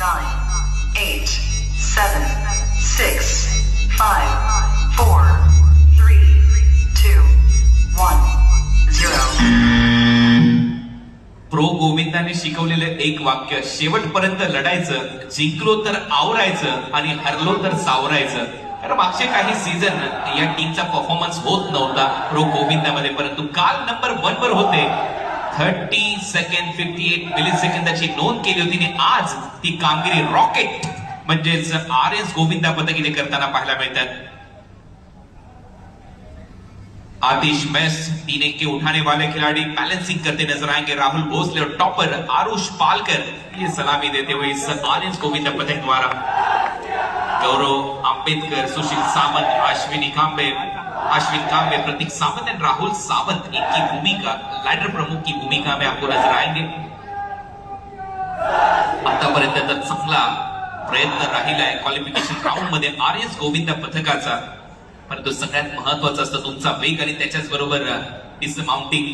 9, 8, 7, 6, 5, 4, 3, 2, 1, 0. Pro गोविंदाने शिकवलेलं एक वाक्य, शेवटपर्यंत लढायचं, जिंकलो तर आवरायचं आणि हरलो तर सावरायचं. तर मागचे काही सीझन या टीमचा परफॉर्मन्स होत नव्हता प्रो गोविंदामध्ये, परंतु काल नंबर 1 वर होते. 30 सेकंड 58 मिली सेकंदाची नोंद केली होती आणि आज ती कामगिरी रॉकेट म्हणजेच RS गोविंदा पद्धतीने करताना पाहायला मिळतात. आतिश मैस 3 अंक के उठाने वाले खिलाड़ी बैलेंसिंग करते नजर आएंगे. राहुल भोसले और टॉपर आरुष पालकर ये सलामी देते हुए इस RS गोविंदा पथक द्वारा. गौरव आंबेडकर, सुशील सावंत, अश्विन कांबे, प्रतीक सावंत और राहुल सावंत इनकी भूमिका लैडर प्रमुख की भूमिका में आपको नजर आएंगे. आतापर्यंत तर चांगला प्रयत्न राहिलाय क्वालिफिकेशन राऊंड मध्ये RS गोविंदा पथकाचा, परंतु सगळ्यात महत्वाचं असतं तुमचा वेग आणि त्याच्याच बरोबर डिसमाउंटिंग.